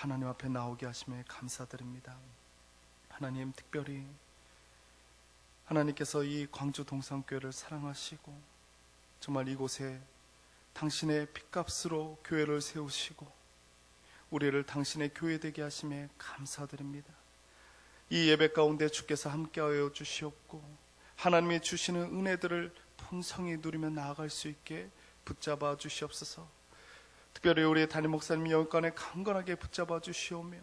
하나님 앞에 나오게 하심에 감사드립니다. 하나님, 특별히 하나님께서 이 광주 동산교회를 사랑하시고 정말 이곳에 당신의 핏값으로 교회를 세우시고 우리를 당신의 교회 되게 하심에 감사드립니다. 이 예배 가운데 주께서 함께하여 주시옵고 하나님이 주시는 은혜들을 풍성히 누리며 나아갈 수 있게 붙잡아 주시옵소서. 특별히 우리 담임 목사님 영권에 강건하게 붙잡아 주시오며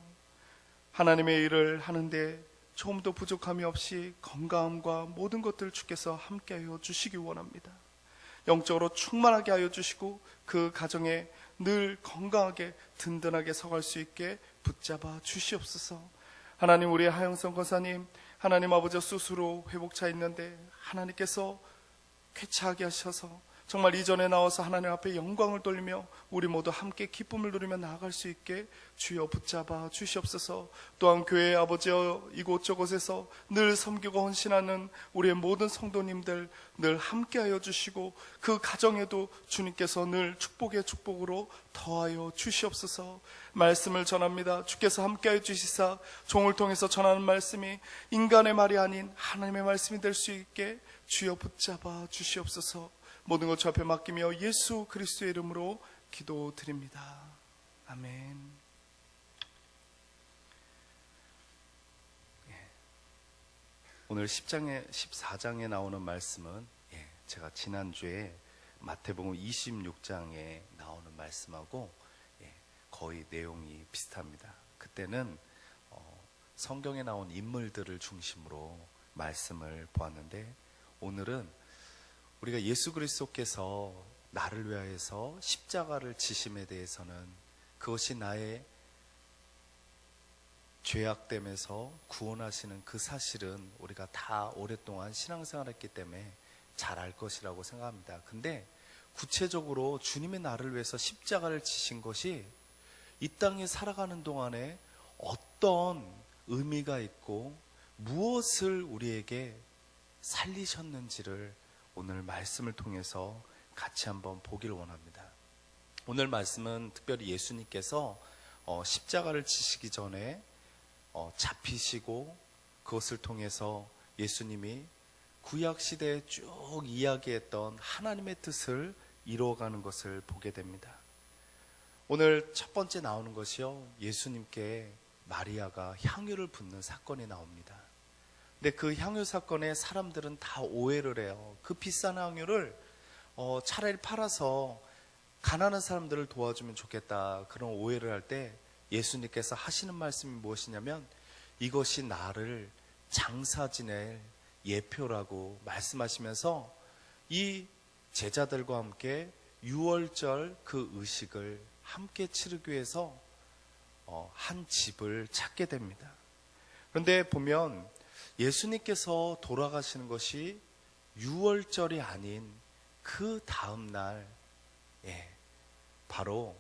하나님의 일을 하는데 조금도 부족함이 없이 건강함과 모든 것들을 주께서 함께하여 주시기 원합니다. 영적으로 충만하게 하여 주시고 그 가정에 늘 건강하게 든든하게 서갈 수 있게 붙잡아 주시옵소서. 하나님, 우리 하영선 권사님 하나님 아버지 스스로 회복차 있는데 하나님께서 쾌차하게 하셔서 정말 이전에 나와서 하나님 앞에 영광을 돌리며 우리 모두 함께 기쁨을 누리며 나아갈 수 있게 주여 붙잡아 주시옵소서. 또한 교회의 아버지여 이곳저곳에서 늘 섬기고 헌신하는 우리의 모든 성도님들 늘 함께하여 주시고 그 가정에도 주님께서 늘 축복의 축복으로 더하여 주시옵소서. 말씀을 전합니다. 주께서 함께하여 주시사 종을 통해서 전하는 말씀이 인간의 말이 아닌 하나님의 말씀이 될 수 있게 주여 붙잡아 주시옵소서. 모든 것 주 앞에 맡기며 예수 그리스도의 이름으로 기도드립니다. 아멘. 오늘 14장에 나오는 말씀은 제가 지난주에 마태복음 26장에 나오는 말씀하고 거의 내용이 비슷합니다. 그때는 성경에 나온 인물들을 중심으로 말씀을 보았는데 오늘은 우리가 예수 그리스도께서 나를 위하여서 십자가를 지심에 대해서는 그것이 나의 죄악됨에서 구원하시는 그 사실은 우리가 다 오랫동안 신앙생활했기 때문에 잘 알 것이라고 생각합니다. 근데 구체적으로 주님이 나를 위해서 십자가를 지신 것이 이 땅에 살아가는 동안에 어떤 의미가 있고 무엇을 우리에게 살리셨는지를 오늘 말씀을 통해서 같이 한번 보기를 원합니다. 오늘 말씀은 특별히 예수님께서 십자가를 지시기 전에 잡히시고 그것을 통해서 예수님이 구약시대에 쭉 이야기했던 하나님의 뜻을 이루어가는 것을 보게 됩니다. 오늘 첫 번째 나오는 것이요, 예수님께 마리아가 향유를 붓는 사건이 나옵니다. 근데 그 향유 사건에 사람들은 다 오해를 해요. 그 비싼 향유를 차라리 팔아서 가난한 사람들을 도와주면 좋겠다, 그런 오해를 할 때 예수님께서 하시는 말씀이 무엇이냐면 이것이 나를 장사 지낼 예표라고 말씀하시면서 이 제자들과 함께 유월절 그 의식을 함께 치르기 위해서 한 집을 찾게 됩니다. 그런데 보면 예수님께서 돌아가시는 것이 유월절이 아닌 그 다음날, 바로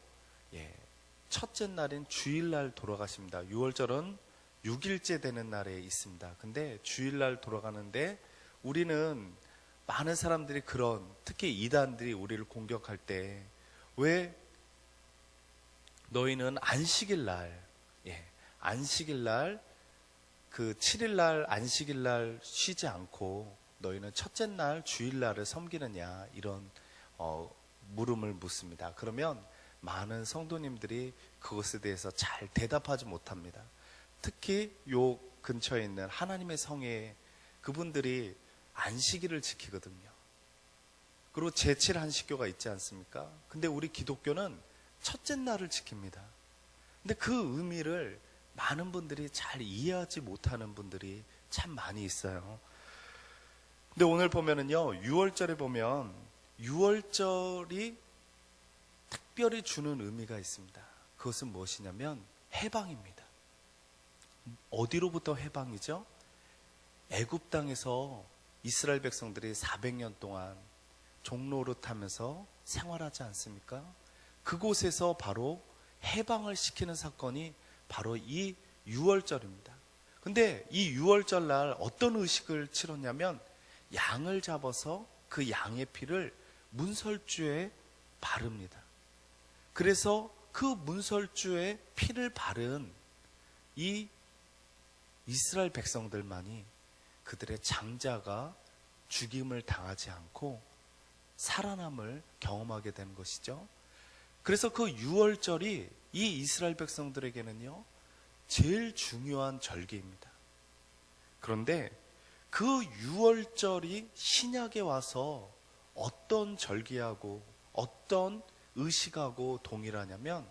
첫째 날인 주일날 돌아가십니다. 유월절은 6일째 되는 날에 있습니다. 근데 주일날 돌아가는데 우리는 많은 사람들이 특히 이단들이 우리를 공격할 때 왜 너희는 안식일날 그 7일날 안식일날 쉬지 않고 너희는 첫째 날 주일날을 섬기느냐, 이런 물음을 묻습니다. 그러면 많은 성도님들이 그것에 대해서 잘 대답하지 못합니다. 특히 요 근처에 있는 하나님의 성에 그분들이 안식일을 지키거든요. 그리고 제7 안식교가 있지 않습니까? 근데 우리 기독교는 첫째 날을 지킵니다. 근데 그 의미를 많은 분들이 잘 이해하지 못하는 분들이 참 많이 있어요. 근데 오늘 보면은요, 6월절에 보면 6월절이 특별히 주는 의미가 있습니다. 그것은 무엇이냐면 해방입니다. 어디로부터 해방이죠? 애굽 땅에서 이스라엘 백성들이 400년 동안 종노릇하면서 생활하지 않습니까? 그곳에서 바로 해방을 시키는 사건이 바로 이 6월절입니다. 근데 이 6월절 날 어떤 의식을 치렀냐면 양을 잡아서 그 양의 피를 문설주에 바릅니다. 그래서 그 문설주에 피를 바른 이 이스라엘 백성들만이 그들의 장자가 죽임을 당하지 않고 살아남을 경험하게 된 것이죠. 그래서 그 유월절이 이 이스라엘 백성들에게는요, 제일 중요한 절기입니다. 그런데 그 유월절이 신약에 와서 어떤 절기하고 어떤 의식하고 동일하냐면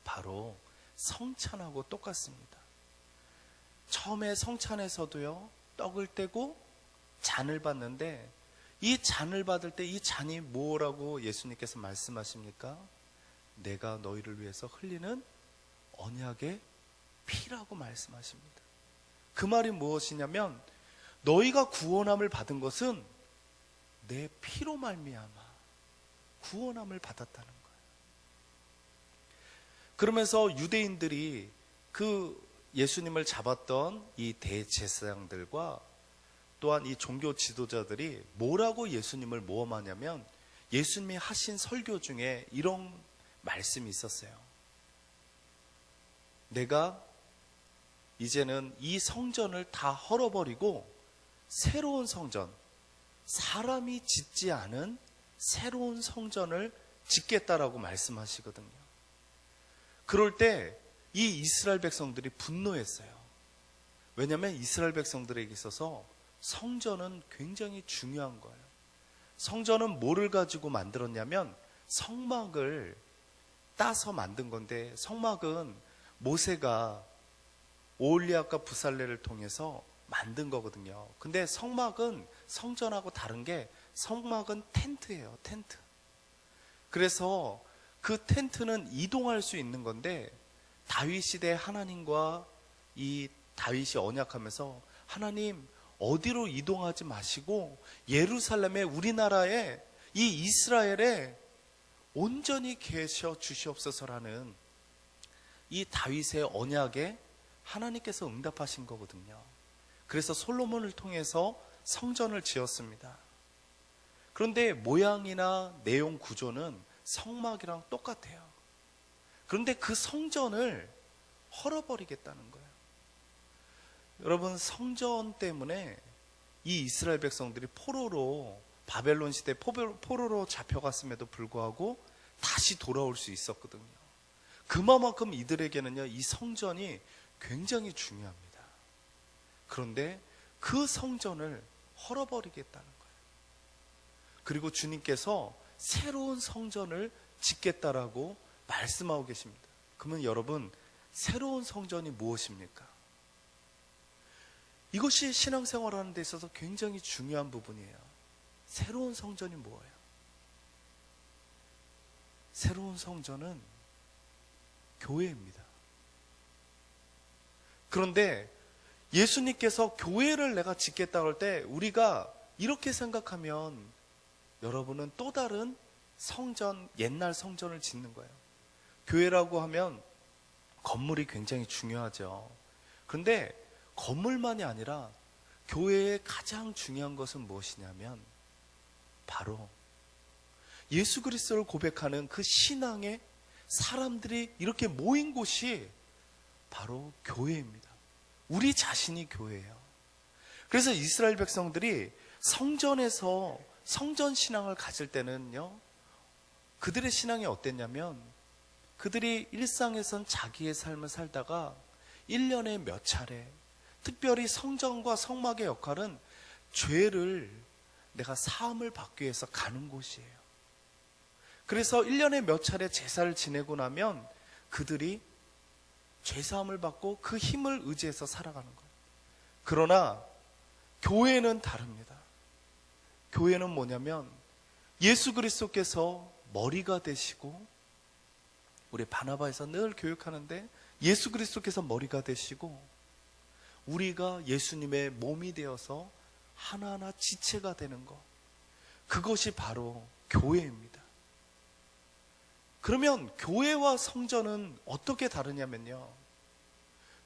바로 성찬하고 똑같습니다. 처음에 성찬에서도요, 떡을 떼고 잔을 받는데 이 잔을 받을 때 이 잔이 뭐라고 예수님께서 말씀하십니까? 내가 너희를 위해서 흘리는 언약의 피라고 말씀하십니다. 그 말이 무엇이냐면 너희가 구원함을 받은 것은 내 피로 말미암아 구원함을 받았다는 거예요. 그러면서 유대인들이 그 예수님을 잡았던 이 대제사장들과 또한 이 종교 지도자들이 뭐라고 예수님을 모험하냐면 예수님이 하신 설교 중에 이런 말씀이 있었어요. 내가 이제는 이 성전을 다 헐어버리고 새로운 성전, 사람이 짓지 않은 새로운 성전을 짓겠다라고 말씀하시거든요. 그럴 때 이 이스라엘 백성들이 분노했어요. 왜냐하면 이스라엘 백성들에게 있어서 성전은 굉장히 중요한 거예요. 성전은 뭐를 가지고 만들었냐면 성막을 따서 만든 건데, 성막은 모세가 오홀리압과 부살레를 통해서 만든 거거든요. 근데 성막은 성전하고 다른 게 성막은 텐트예요, 텐트. 그래서 그 텐트는 이동할 수 있는 건데 다윗 시대 하나님과 이 다윗이 언약하면서 하나님 어디로 이동하지 마시고 예루살렘에, 우리나라에, 이 이스라엘에 온전히 계셔 주시옵소서라는 이 다윗의 언약에 하나님께서 응답하신 거거든요. 그래서 솔로몬을 통해서 성전을 지었습니다. 그런데 모양이나 내용 구조는 성막이랑 똑같아요. 그런데 그 성전을 헐어버리겠다는 거예요. 여러분, 성전 때문에 이 이스라엘 백성들이 포로로, 바벨론 시대 포로로 잡혀갔음에도 불구하고 다시 돌아올 수 있었거든요. 그만큼 이들에게는요, 이 성전이 굉장히 중요합니다. 그런데 그 성전을 헐어버리겠다는 거예요. 그리고 주님께서 새로운 성전을 짓겠다라고 말씀하고 계십니다. 그러면 여러분, 새로운 성전이 무엇입니까? 이것이 신앙생활하는 데 있어서 굉장히 중요한 부분이에요. 새로운 성전이 뭐예요? 새로운 성전은 교회입니다. 그런데 예수님께서 교회를 내가 짓겠다고 할 때 우리가 이렇게 생각하면 여러분은 또 다른 성전, 옛날 성전을 짓는 거예요. 교회라고 하면 건물이 굉장히 중요하죠. 그런데 건물만이 아니라 교회의 가장 중요한 것은 무엇이냐면 바로 예수 그리스도를 고백하는 그 신앙의 사람들이 이렇게 모인 곳이 바로 교회입니다. 우리 자신이 교회예요. 그래서 이스라엘 백성들이 성전에서 성전 신앙을 가질 때는요, 그들의 신앙이 어땠냐면 그들이 일상에선 자기의 삶을 살다가 1년에 몇 차례, 특별히 성전과 성막의 역할은 죄를 내가 사함을 받기 위해서 가는 곳이에요. 그래서 1년에 몇 차례 제사를 지내고 나면 그들이 죄사함을 받고 그 힘을 의지해서 살아가는 거예요. 그러나 교회는 다릅니다. 교회는 뭐냐면 예수 그리스도께서 머리가 되시고, 우리 바나바에서 늘 교육하는데 예수 그리스도께서 머리가 되시고 우리가 예수님의 몸이 되어서 하나하나 지체가 되는 것, 그것이 바로 교회입니다. 그러면 교회와 성전은 어떻게 다르냐면요,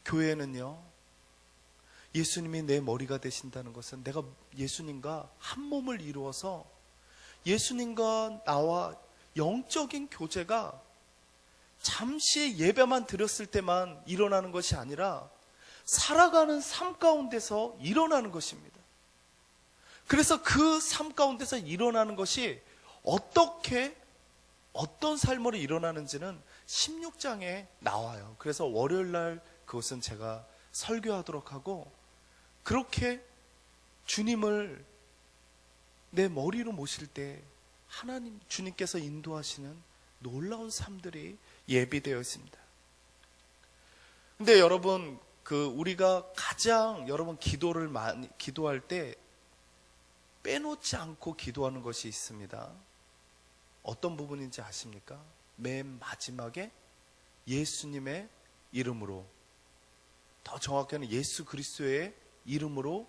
교회는요, 예수님이 내 머리가 되신다는 것은 내가 예수님과 한 몸을 이루어서 예수님과 나와 영적인 교제가 잠시 예배만 드렸을 때만 일어나는 것이 아니라 살아가는 삶 가운데서 일어나는 것입니다. 그래서 그 삶 가운데서 일어나는 것이 어떤 삶으로 일어나는지는 16장에 나와요. 그래서 월요일 날 그것은 제가 설교하도록 하고, 그렇게 주님을 내 머리로 모실 때 주님께서 인도하시는 놀라운 삶들이 예비되어 있습니다. 근데 여러분, 우리가 가장 기도를 많이 기도할 때 빼놓지 않고 기도하는 것이 있습니다. 어떤 부분인지 아십니까? 맨 마지막에 예수님의 이름으로, 더 정확히는 예수 그리스도의 이름으로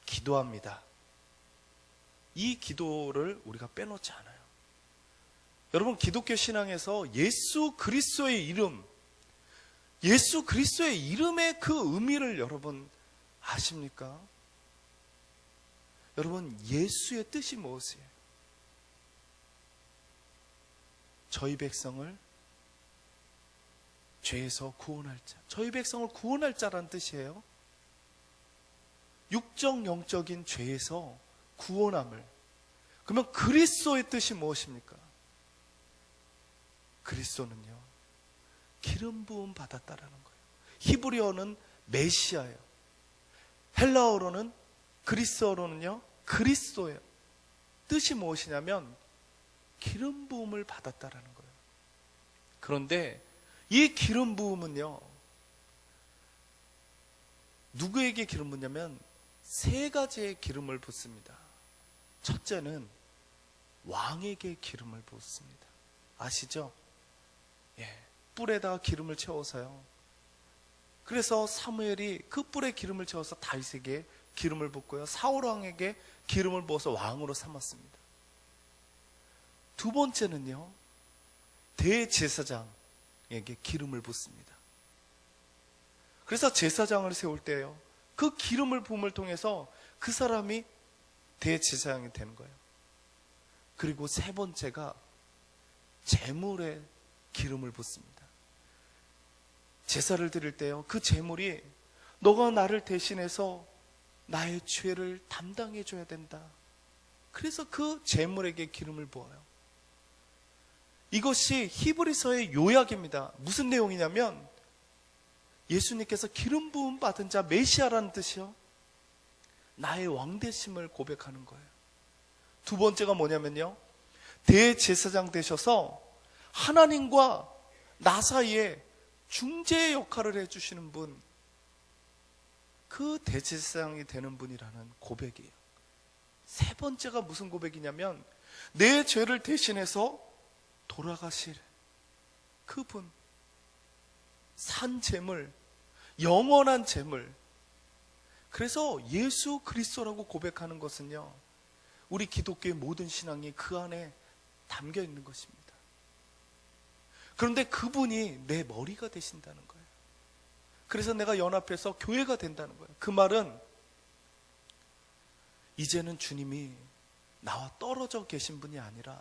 기도합니다. 이 기도를 우리가 빼놓지 않아요. 여러분, 기독교 신앙에서 예수 그리스도의 이름의 그 의미를 여러분 아십니까? 여러분, 예수의 뜻이 무엇이에요? 저희 백성을 죄에서 구원할 자, 저희 백성을 구원할 자라는 뜻이에요. 육적 영적인 죄에서 구원함을. 그러면 그리스도의 뜻이 무엇입니까? 그리스도는요, 기름 부음 받았다라는 거예요. 히브리어는 메시아예요. 헬라어로는, 그리스어로는요, 그리스도예요. 뜻이 무엇이냐면 기름 부음을 받았다라는 거예요. 그런데 이 기름 부음은요, 누구에게 기름 붓냐면 세 가지의 기름을 붓습니다. 첫째는 왕에게 기름을 붓습니다. 아시죠? 뿔에다가 기름을 채워서요. 그래서 사무엘이 그 뿔에 기름을 채워서 다윗에게 기름을 붓고요, 사울 왕에게 기름을 부어서 왕으로 삼았습니다. 두 번째는요, 대제사장에게 기름을 붓습니다. 그래서 제사장을 세울 때요, 그 기름을 부음을 통해서 그 사람이 대제사장이 되는 거예요. 그리고 세 번째가 제물에 기름을 붓습니다. 제사를 드릴 때요, 그 제물이 너가 나를 대신해서 나의 죄를 담당해 줘야 된다. 그래서 그 제물에게 기름을 부어요. 이것이 히브리서의 요약입니다. 무슨 내용이냐면 예수님께서 기름 부음 받은 자, 메시아라는 뜻이요, 나의 왕되심을 고백하는 거예요. 두 번째가 뭐냐면요, 대제사장 되셔서 하나님과 나 사이에 중재의 역할을 해주시는 분, 그 대제사장이 되는 분이라는 고백이에요. 세 번째가 무슨 고백이냐면 내 죄를 대신해서 돌아가실 그분, 산 제물, 영원한 제물. 그래서 예수 그리스도라고 고백하는 것은요, 우리 기독교의 모든 신앙이 그 안에 담겨 있는 것입니다. 그런데 그분이 내 머리가 되신다는 거예요. 그래서 내가 연합해서 교회가 된다는 거예요. 그 말은 이제는 주님이 나와 떨어져 계신 분이 아니라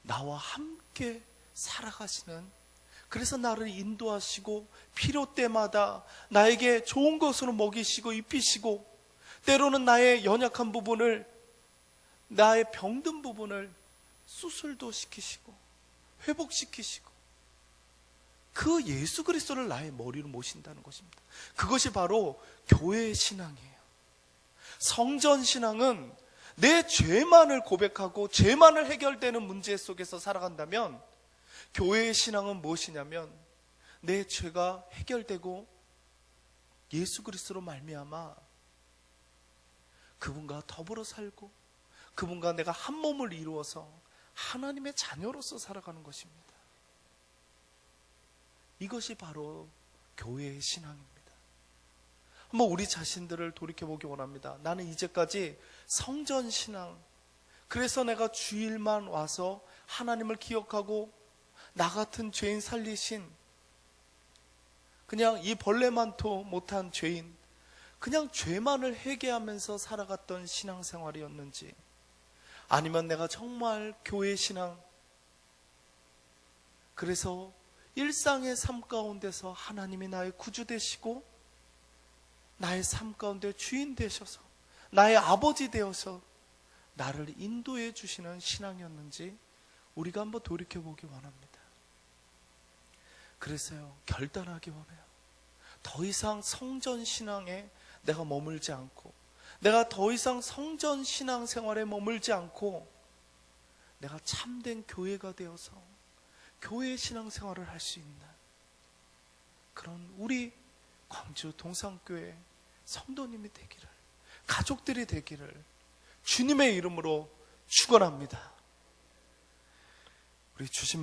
나와 함께 살아가시는, 그래서 나를 인도하시고 필요 때마다 나에게 좋은 것으로 먹이시고 입히시고, 때로는 나의 연약한 부분을, 나의 병든 부분을 수술도 시키시고 회복시키시고, 그 예수 그리스도를 나의 머리로 모신다는 것입니다. 그것이 바로 교회의 신앙이에요. 성전 신앙은 내 죄만을 고백하고 죄만을 해결되는 문제 속에서 살아간다면, 교회의 신앙은 무엇이냐면 내 죄가 해결되고 예수 그리스도로 말미암아 그분과 더불어 살고 그분과 내가 한 몸을 이루어서 하나님의 자녀로서 살아가는 것입니다. 이것이 바로 교회의 신앙입니다. 한번 우리 자신들을 돌이켜보기 원합니다. 나는 이제까지 성전 신앙, 그래서 내가 주일만 와서 하나님을 기억하고 나 같은 죄인 살리신, 그냥 이 벌레만도 못한 죄인, 그냥 죄만을 회개하면서 살아갔던 신앙생활이었는지, 아니면 내가 정말 교회 신앙, 그래서 일상의 삶 가운데서 하나님이 나의 구주 되시고 나의 삶 가운데 주인 되셔서 나의 아버지 되어서 나를 인도해 주시는 신앙이었는지 우리가 한번 돌이켜보기 원합니다. 그래서요, 결단하기 원해요. 더 이상 성전 신앙에 내가 머물지 않고, 내가 더 이상 성전 신앙 생활에 머물지 않고, 내가 참된 교회가 되어서 교회 신앙 생활을 할 수 있는 그런 우리 광주 동산교회 성도님이 되기를, 가족들이 되기를 주님의 이름으로 축원합니다. 우리 주신